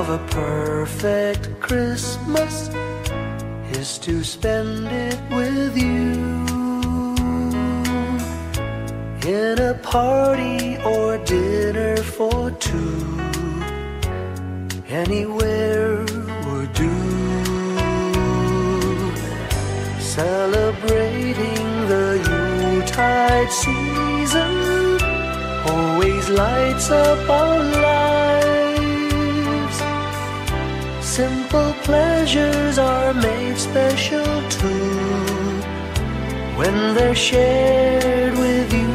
of a perfect Christmas is to spend it with you, in a party or dinner for two. Anywhere would do. Celebrating the Yuletide season always lights up our lives. Simple pleasures are made special too when they're shared with you.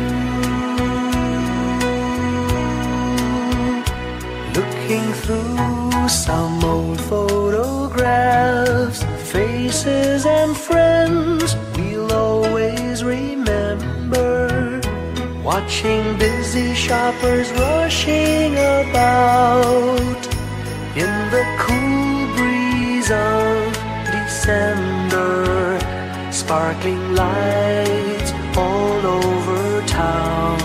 Looking through some old photographs, faces and friends we'll always remember. Watching busy shoppers rushing about in the cool breeze of December. Sparkling lights all over town,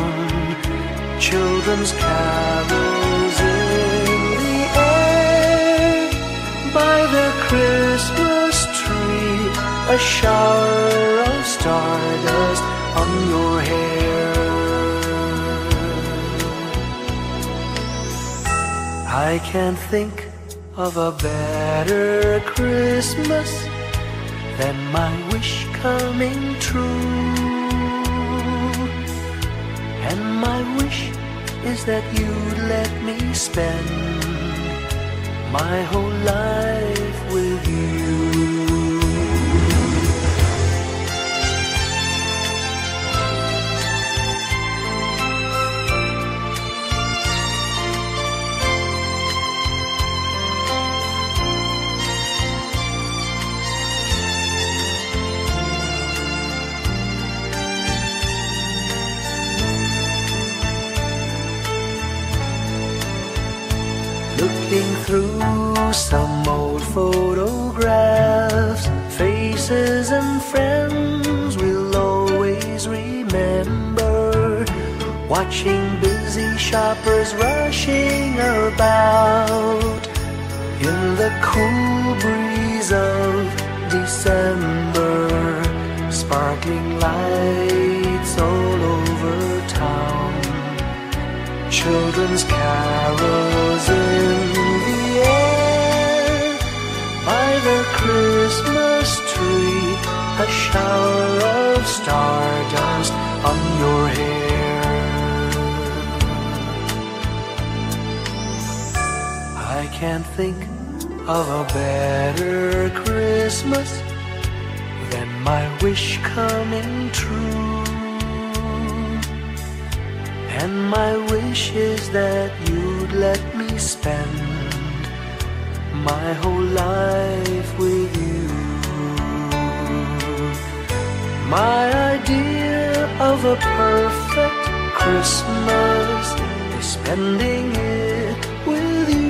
children's carols in the air. By the Christmas tree, a shower of stardust on your hair. I can't think of a better Christmas than my wish coming true. And my wish is that you'd let me spend my whole life with you. Looking through some old photographs, faces and friends we'll always remember. Watching busy shoppers rushing about in the cool breeze of December. Sparkling lights all over town, children's carols in the air. By the Christmas tree, a shower of stardust on your hair. I can't think of a better Christmas than my wish coming true. And my wish is that you'd let me spend my whole life with you. My idea of a perfect Christmas is spending it with you.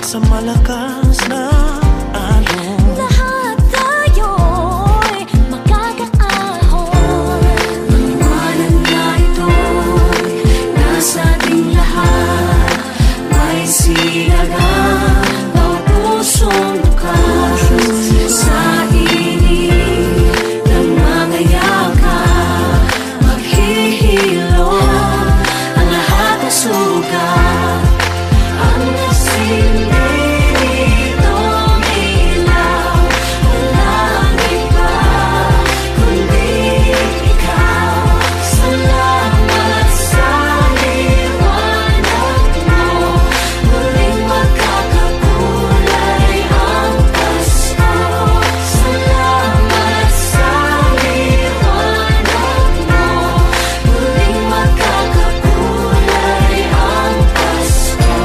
sa malakas na alon. Lahat tayo'y magkakaahon. Maliwanag na ito'y nasa ating lahat. May sinagang bawat pusong bukas. Sa init ng mga yakap, maghihilom ang lahat ng sugat. Ang nagsindi nitong ilaw, walang iba kundi ikaw. Salamat sa liwanag mo, muling magkakakulay ang Pasko. Salamat sa liwanag mo, muling magkakakulay ang Pasko.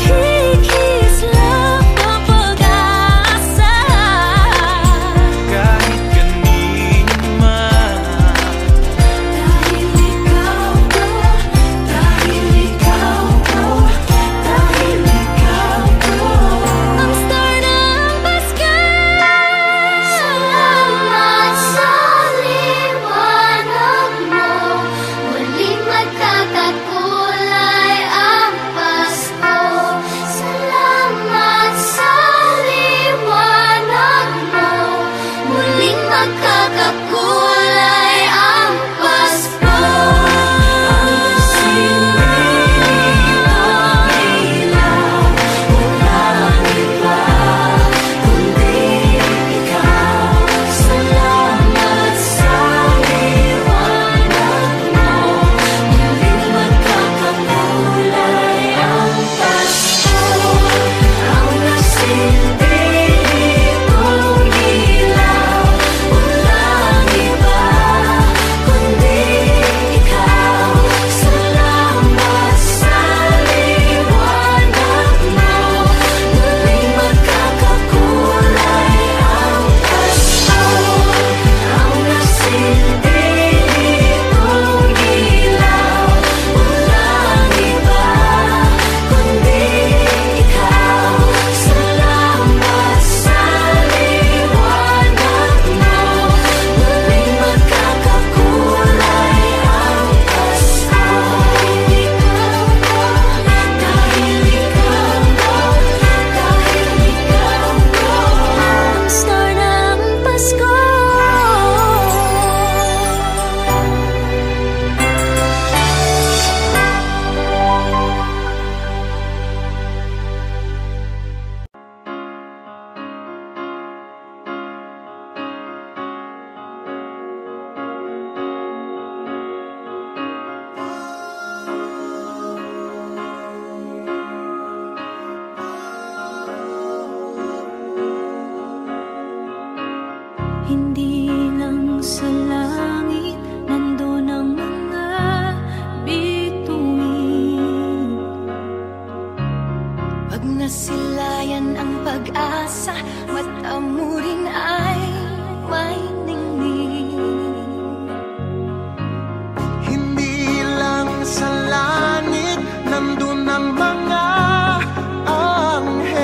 Kikislap ang pag-asa, Kahit kanino man, dahil ikaw ko, dahil ikaw ko, dahil ikaw ko, ang star ng Pasko. Salamat sa liwanag mo, muling magkakakulay ang Pasko. Salamat sa liwanag mo, muling magkakakulay ang Pasko. Ang sinilitong ilaw, walang iba kundi ikaw. Salamat sa liwanag mo, muling magkakakulay ang Pasko. Ang nasinilitong ilaw, walang iba kundi ikaw. Salamat sa liwanag mo, muling magkakakulay ang Pasko. Ang nasinilitong ilaw, walang iba kundi ikaw. Salamat sa liwanag mo, muling magkakakulay ang Pasko. Dahil ikaw ko, dahil ikaw ko, ang star ng Pasko. Hindi lang sa langit nandun ang mga bituin. Pag nasilayan ang pag-asa, mata mo rin ay may ningning. hindi lang sa langit nandun ang mga anghel.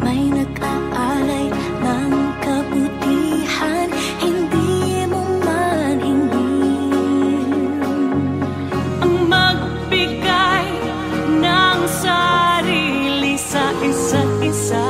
May nag-aalay ng kabutihan, hindi mo man hingin. Ang magbigay ng sarili sa isa't isa.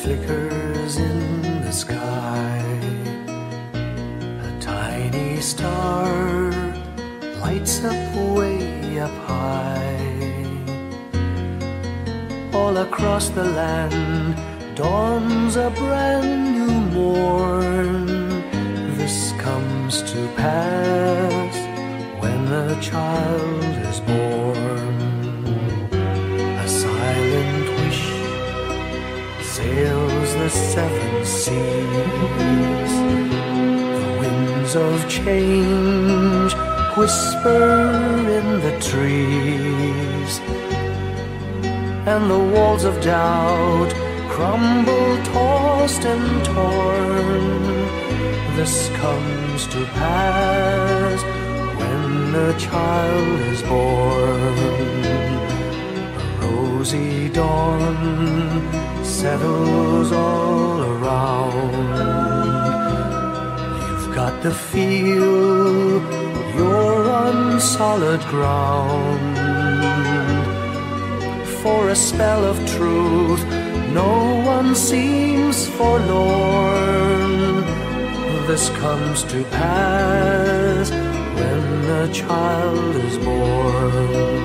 Flickers in the sky. A tiny star lights up way up high. All across the land dawns a brand new morn. This comes to pass when a child is born. A silent wish sails the seven seas. The winds of change whisper in the trees, and the walls of doubt crumble, tossed and torn. This comes to pass when a child is born. A rosy dawn settles all around. You've got to feel you're on solid ground. For a spell of truth, no one seems forlorn. This comes to pass when a child is born.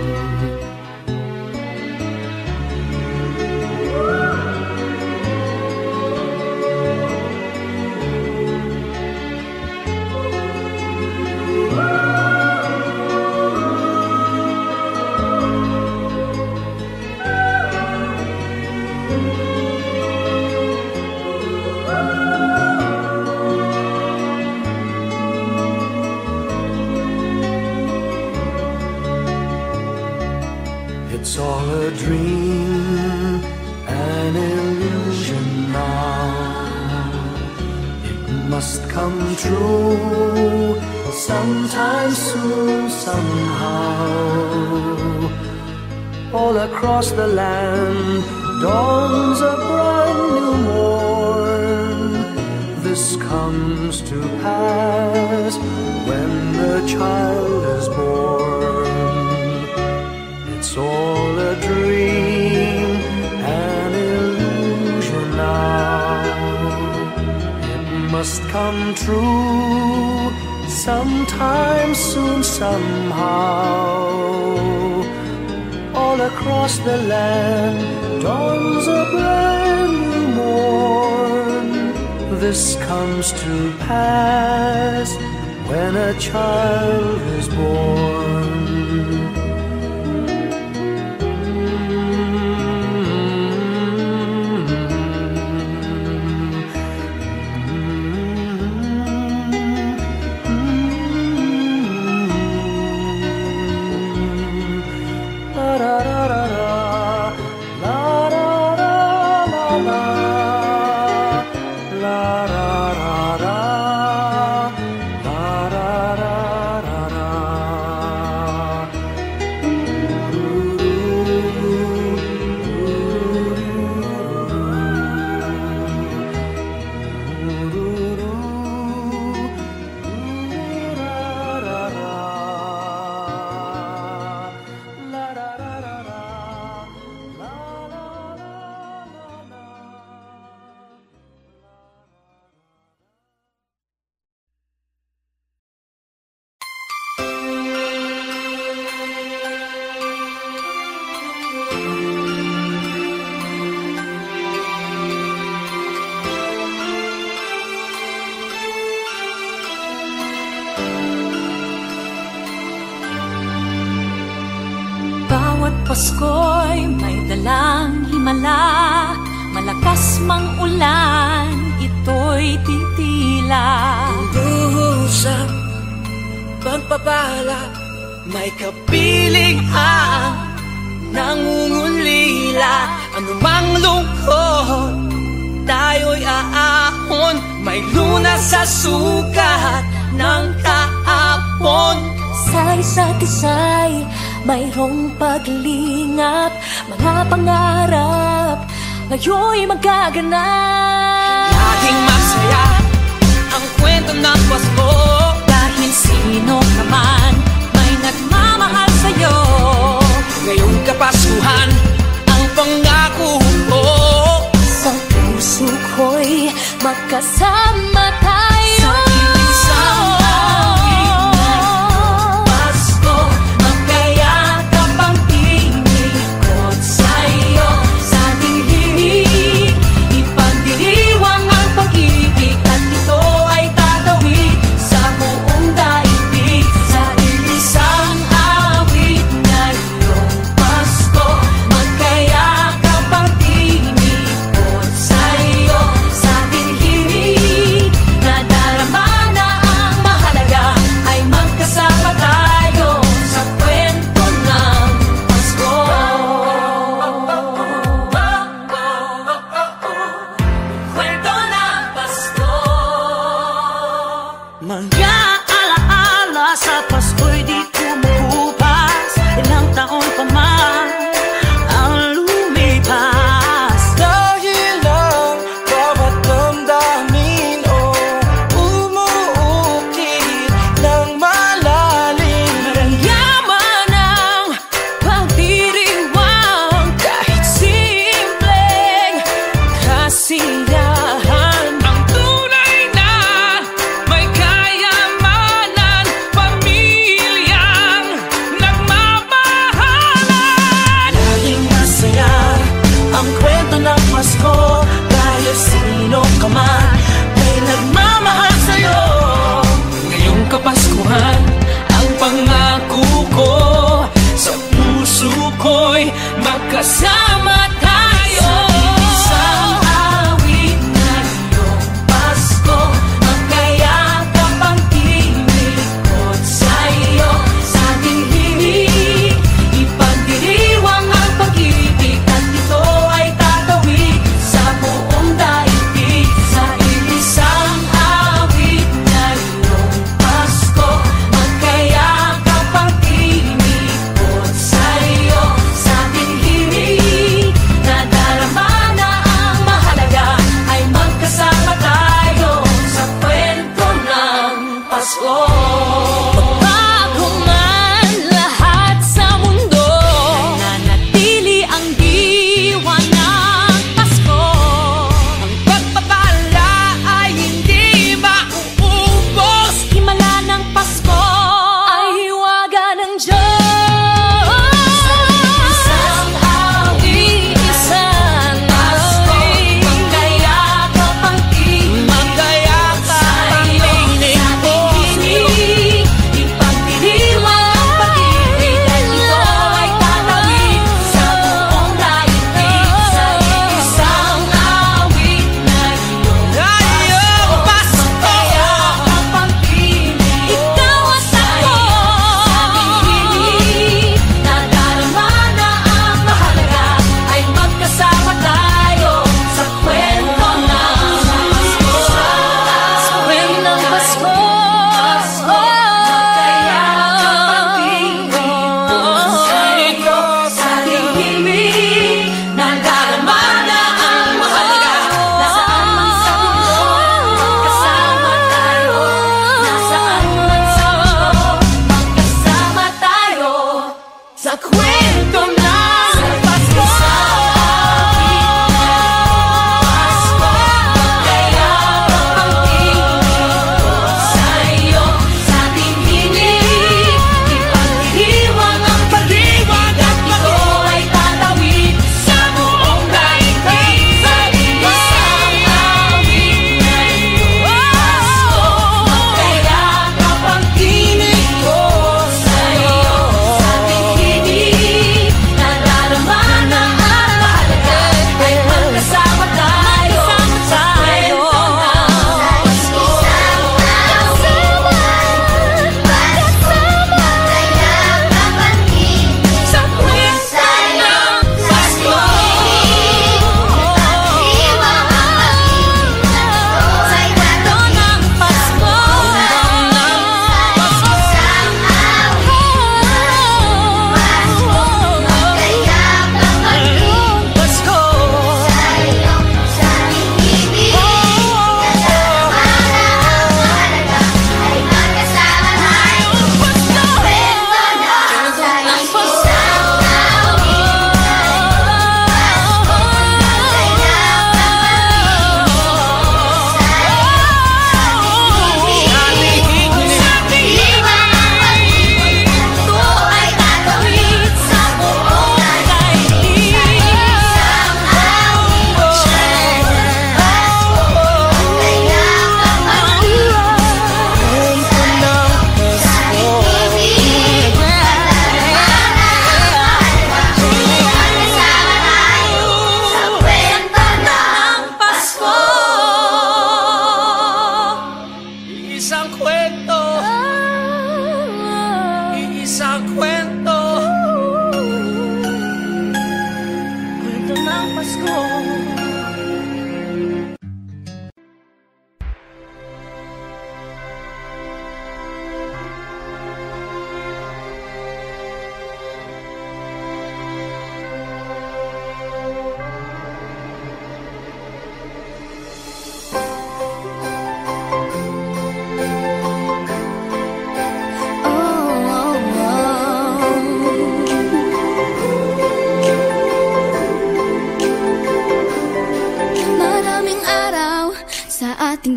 It's all a dream, an illusion now. It must come true sometime soon, somehow. All across the land dawns a brand new morn. This comes to pass when the child is born. It's all a dream, an illusion now. It must come true sometime soon, somehow. All across the land dawns a brand new morn. This comes to pass when a child is born. Pasko'y may dalang himala, malakas mang ulan, ito'y titila. Duhusap, pagpapala, may kapiling ang nangungulila. Anumang lungkot, tayo'y aahon, may May lunas sa sukat ng kahapon. Sa isa't isa'y mayroong paglingap, mga pangarap ngayon'y magaganap. Laging masaya ang kwento ng Pasko, Dahil sino naman may nagmamahal sa'yo. ngayong Kapaskuhan ang pangako ko. Sa puso ko'y magkasama tayo. Sa isang awit ng Pasko, magkayakap ang tinikot sa'yo. Sa ating himig, ipagdiriwang ang pag-ibig, at ito ay tatawid sa buong daigdig. Sa isang awit ngayong Pasko, magkayakap ang tinikot sa'yo. Sa ating himig, nadarama na ang mahalaga, ay magkasama tayo sa kwento ng Pasko. Kwento ng Pasko. mga alaala sa Pasko'y di kumukupas. Ilang taon pa man ang lumipas. Dahil ang bawat damdamin umuukit ng malalim. Yaman ang pagdiriwang, kahit simpleng kasiyahan. Ang tunay na may kayamanan, pamilya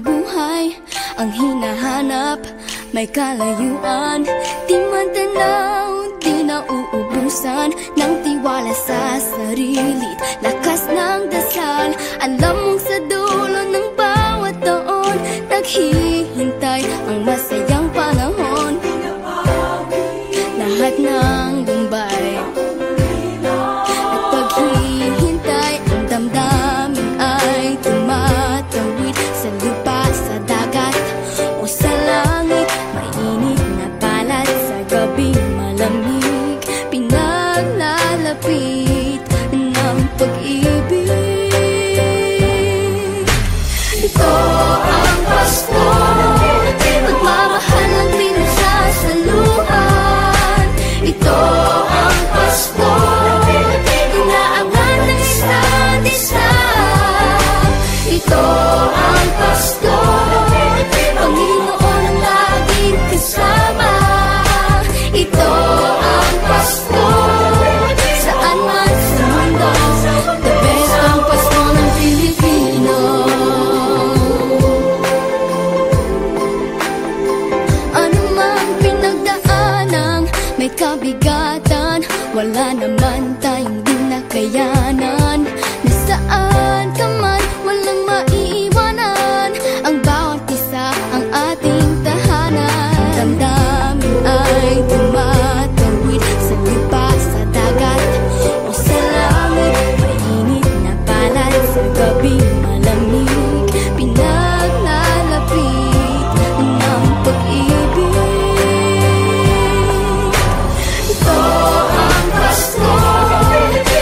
buhay ang hinahanap, may kalayuan, di man tanaw, di na uubusan ng tiwala sa sarili, lakas ng dasal. Alam mong sa dulo ng bawat taon, naghihintay ang masayang panahon. Lahat ng lumbay at paghihintay, ang damdamin ay tumatawid sa lupa, sa dagat o sa langit. Mainit na palad sa gabing malamig, pinaglalapit ng pag-ibig. Ito ang Pasko, pagmamahal ang pinagsasaluhan. Ito ang Pasko, inaangan ng isa't isa. Ito ang Pasko, Panginoon ang laging kasama. Ito ang Pasko, saan man sa mundo, the best ang Pasko ng Pilipino. Ano mang pinagdaanang may kabigatan, wala naman tayong di nakayanan. Nasaan ka man, walang maiiwanan, ang bawat isa ang ating tahanan. Damdamin ay tumatawid sa lupa, sa dagat o sa langit. Mainit na palad sa gabing malamig, pinaglalapit ng pag-ibig. Ito ang Pasko,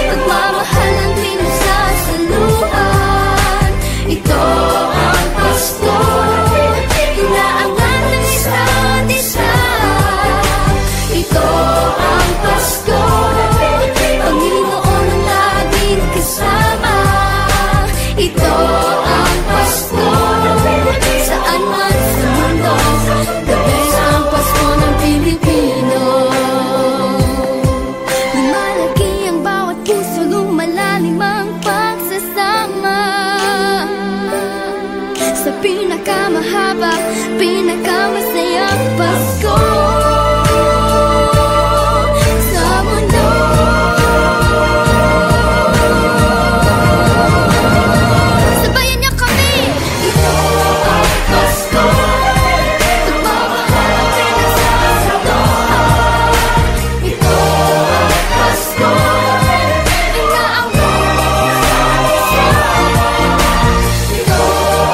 pagmamahal ang pinagsasaluhan. Ito ang Pasko, inaangan ng isa't isa. Ito ang Pasko, Panginoon ang laging kasama. Ito ang Pasko, saan man sa mundo, the best ang Pasko ng Pilipino. Lumalaki ang bawat puso, lumalalim ang pagsasama sa pinakamahaba, pinakamasayang Pasko sa mundo. Sabayan niyo kami! Ito ang Pasko, pagmamahal ang pinagsasaluhan. Ito ang Pasko, inaangan ng isa't isa. Ito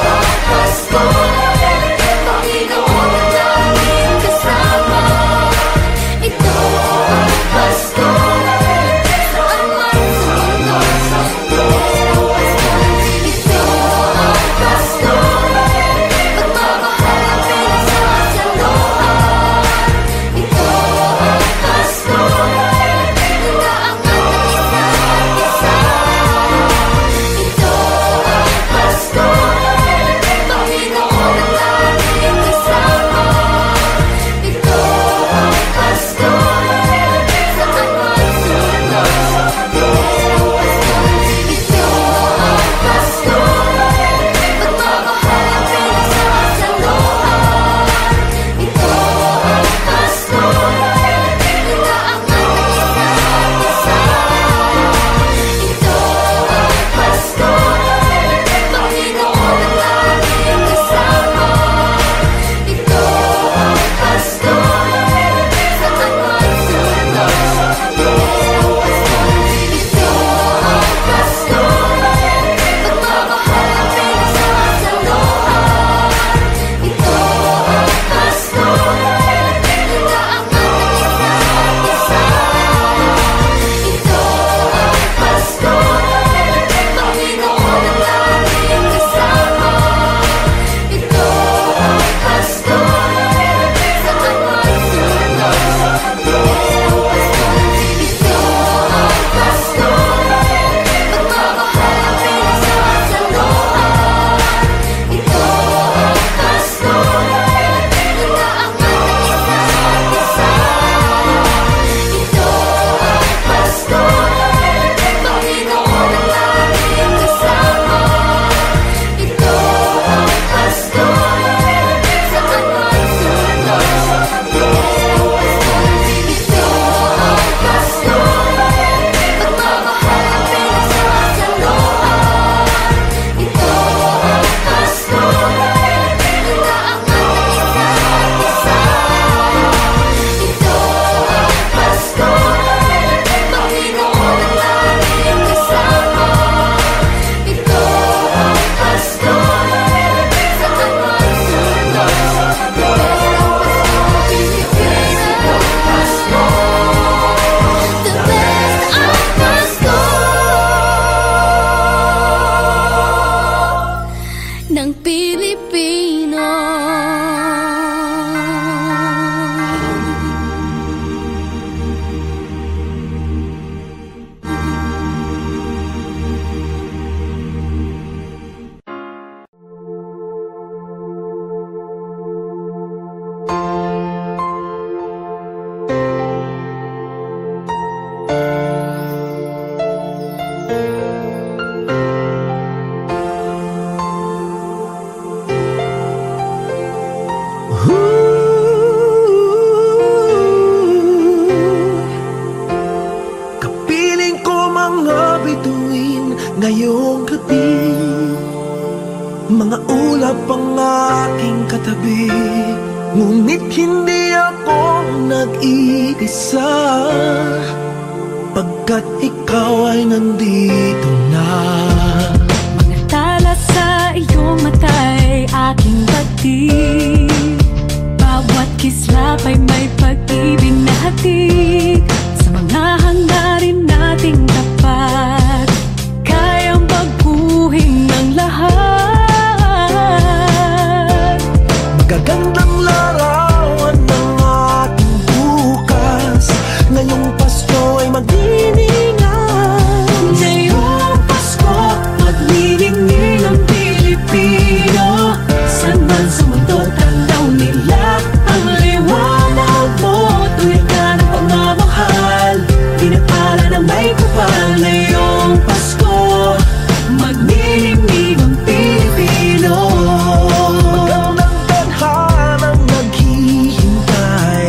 ang Pasko, Panginoon Pilipino. Kapiling ko mga bituin ngayong gabi, mga ulap ang aking katabi, ngunit hindi ako nag-iisa, pagkat ikaw ay nandito na. Mga tala sa iyong mata'y aking batid, bawat kislap ay may pag-ibig na hatid. Sa mga hangarin nating tapat, kayang baguhin ng lahat. Magagandang larawan ng ating bukas, ngayong Pasko ay magdiningan. Ngayong Pasko, maglilingning ang Pilipino. Saan man sa mundo tanaw nila ang liwanag mo. Tuwid ka ng pagmamahal, pinapala ng may kapal. Ngayong Pasko, maglilingning ang Pilipino. Magandang tadhanang naghihintay,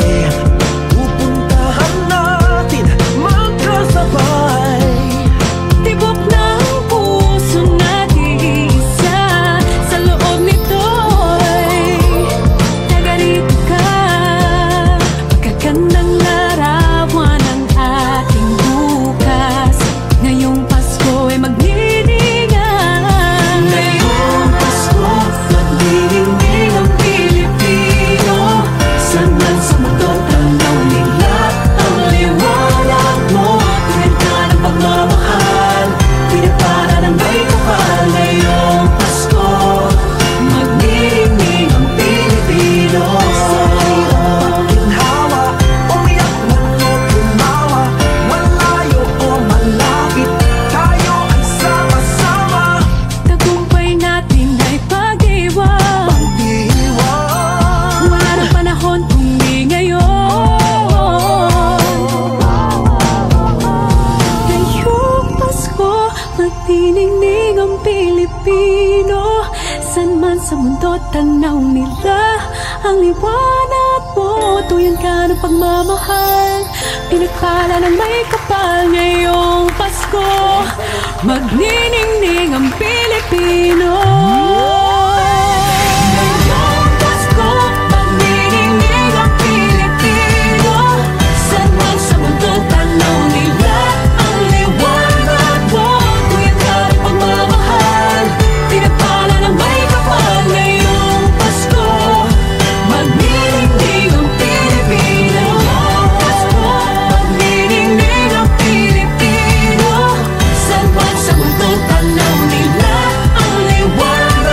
pupuntahan natin magkasabay. Tibok ng puso natin isa, sa loob nito'y tagalito ka. Magagandang larawan ang ating bukas, ngayong Pasko ay magniningan. Ngayong Pasko, maglilingning ang Pilipino. Saan man sa mundo tanaw nila ang liwanag mo. Tuwid ka ng pagmamahal, pinapala ng may kapal. Ngayong Pasko, maglilingning ang Pilipino. Ginhawa, umiyak man o tumawa, malayo o malapit, tayo ay sama-sama. Tagumpay natin ay pag-iwan, Pag-iwan, wala nang panahon kung di ngayon. Ngayong Pasko, magniningning ang Pilipino. Saan man sa mundo tanaw nila ang liwanag mo. Tuyan ka ng pagmamahal, pinagpala ng may kapal. Ngayong Pasko, magniningning ang Pilipino. Ngayong Pasko, magniningning ang Pilipino. Saan man sa mundo tanaw nila ang liwanag mo. Tuyan ka ng pagmamahal, pinapala ng may kapal. Ngayong Pasko, magniningning ang Pilipino. Ngayong Pasko, magniningning ang Pilipino. Saan man sa mundo tanaw nila ang liwanag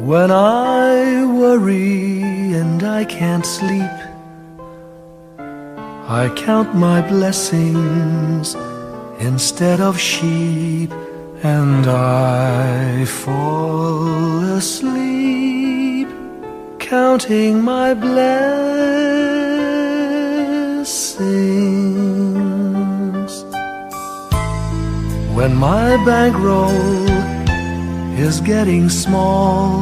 When I worry and I can't sleep, I count my blessings instead of sheep, and I fall asleep counting my blessings. When my bankroll is getting small,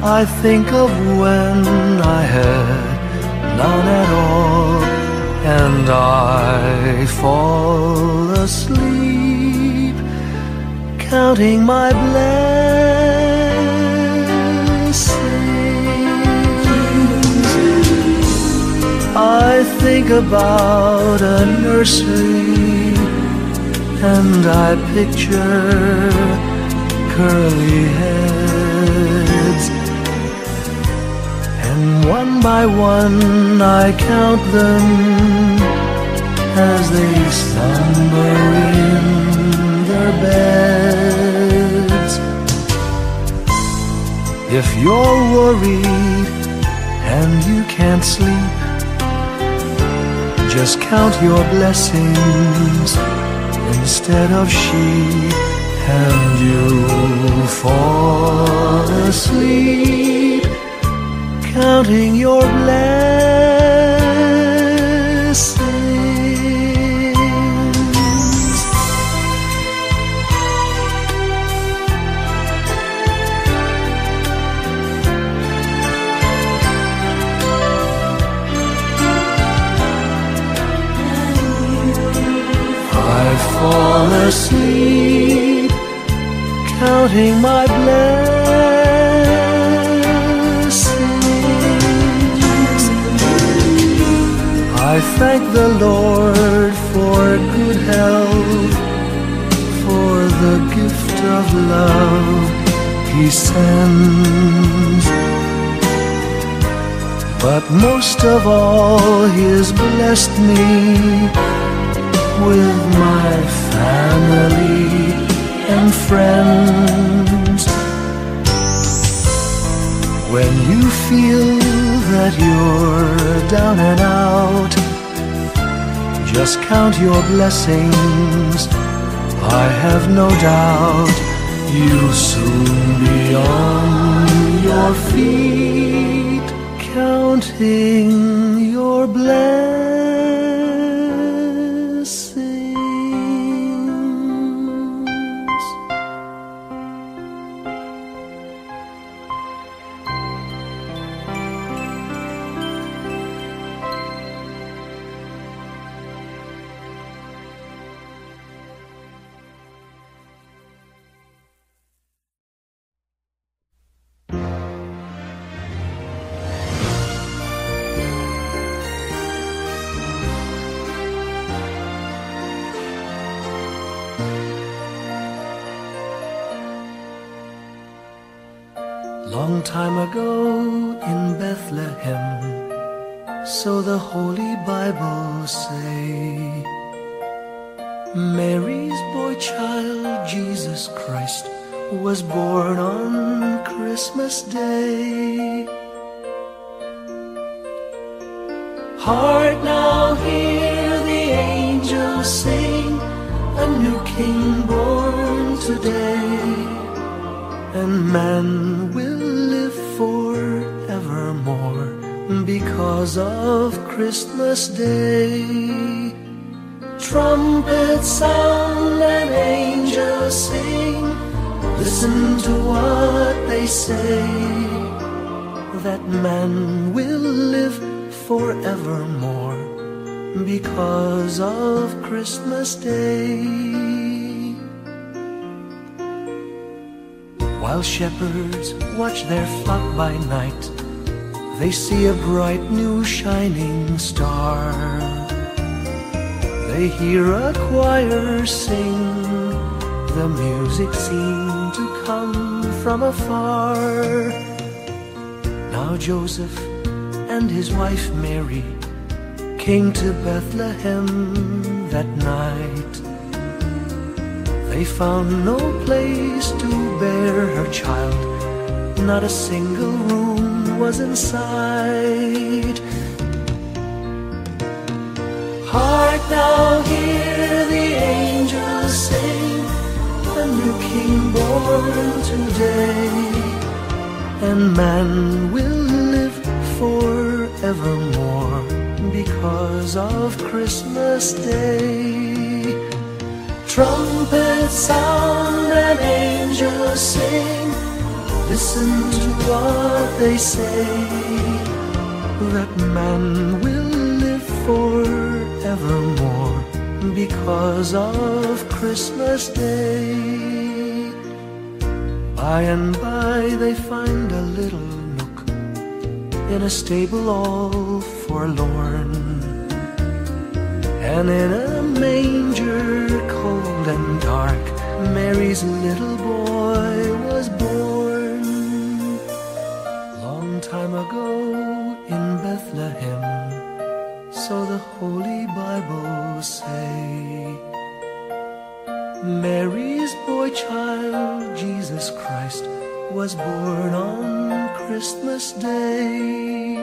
I think of when I had none at all, and I fall asleep counting my blessings. I think about a nursery, and I picture curly heads, and one by one I count them as they slumber in their beds. If you're worried and you can't sleep, just count your blessings instead of sheep, and you'll fall asleep counting your blessings. I fall asleep counting my blessings. I thank the Lord for good health, for the gift of love He sends. But most of all, He has blessed me with my family and friends. When you feel that you're down and out, just count your blessings. I have no doubt you'll soon be on your feet, counting your blessings. Long time ago in Bethlehem, so the Holy Bible say, Mary's boy child, Jesus Christ, was born on Christmas Day. Heart, now hear the angels sing, a new King born today, and man will live forevermore because of Christmas Day. Trumpets sound and angels sing, listen to what they say, that man will live forevermore because of Christmas Day. While shepherds watch their flock by night, they see a bright new shining star. They hear a choir sing, the music seemed to come from afar. Now Joseph and his wife Mary came to Bethlehem that night. They found no place to bear her child, not a single room was in sight. Hark now, hear the angels sing, a new king born today, and man will live forevermore because of Christmas Day. Trumpets sound and angels sing, listen to what they say, that man will live forevermore because of Christmas Day. By and by they find a little nook in a stable all forlorn, and in a manger cold and dark Mary's little boy was born. Long time ago in Bethlehem, so the Holy Bible say, Mary's boy child, Jesus Christ, was born on Christmas Day.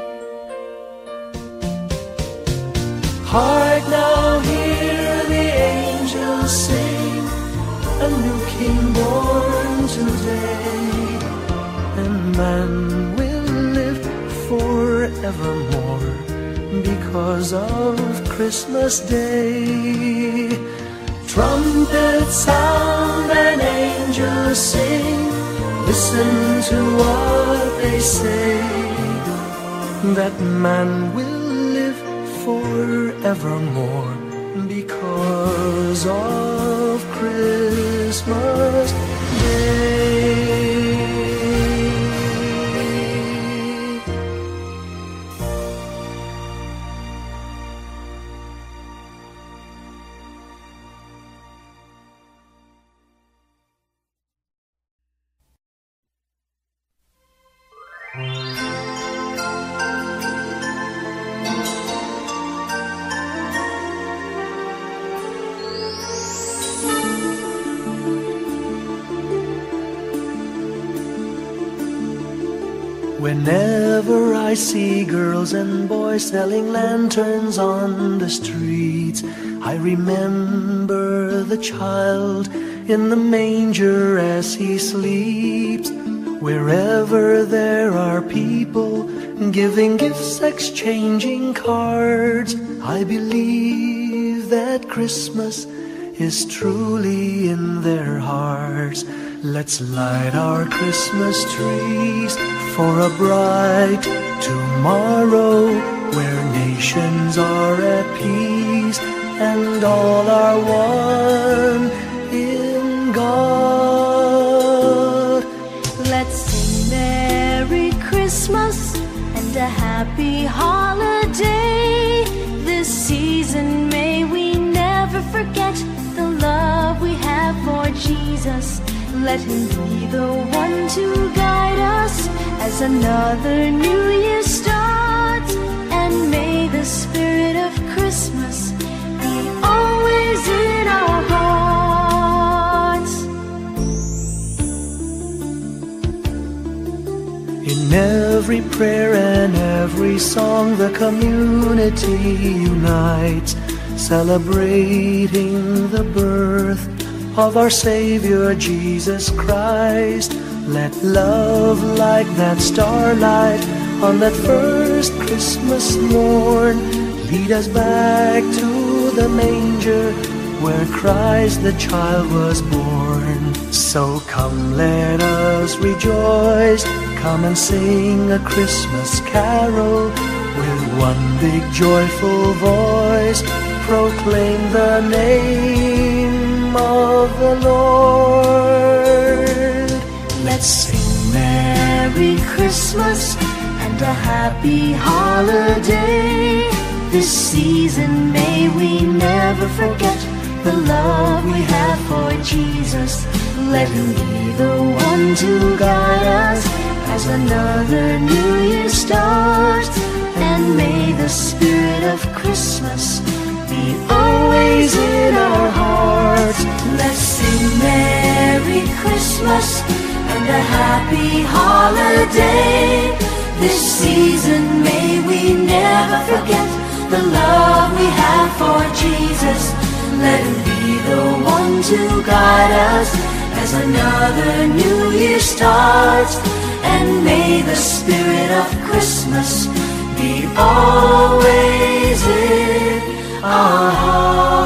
Hark now, hear the angels sing, a new king born today, and man will live forevermore because of Christmas Day. Trumpets sound and angels sing, listen to what they say, that man will live forevermore because of Christmas Day. Whenever I see girls and boys selling lanterns on the streets, I remember the child in the manger as he sleeps. Wherever there are people giving gifts, exchanging cards, I believe that Christmas is truly in their hearts. Let's light our Christmas trees for a bright tomorrow, where nations are at peace and all are one in God. Let's sing Merry Christmas and a happy holiday. This season may we never forget the love we have for Jesus. Let him be the one to guide us as another new year starts, and may the spirit of Christmas be always in our hearts. In every prayer and every song, the community unites, celebrating the birth of our Savior Jesus Christ. Let love like that starlight on that first Christmas morn lead us back to the manger where Christ the child was born. So come, let us rejoice, come and sing a Christmas carol with one big joyful voice, proclaim the name of the Lord. Let's sing Merry Christmas and a happy holiday. This season may we never forget the love we have for Jesus. Let him be the one to guide us as another new year starts, and may the spirit of Christmas be always in our hearts. Let's sing Merry Christmas and and a happy holiday. This season may we never forget the love we have for Jesus. Let him be the one to guide us as another new year starts. And may the spirit of Christmas be always in our hearts.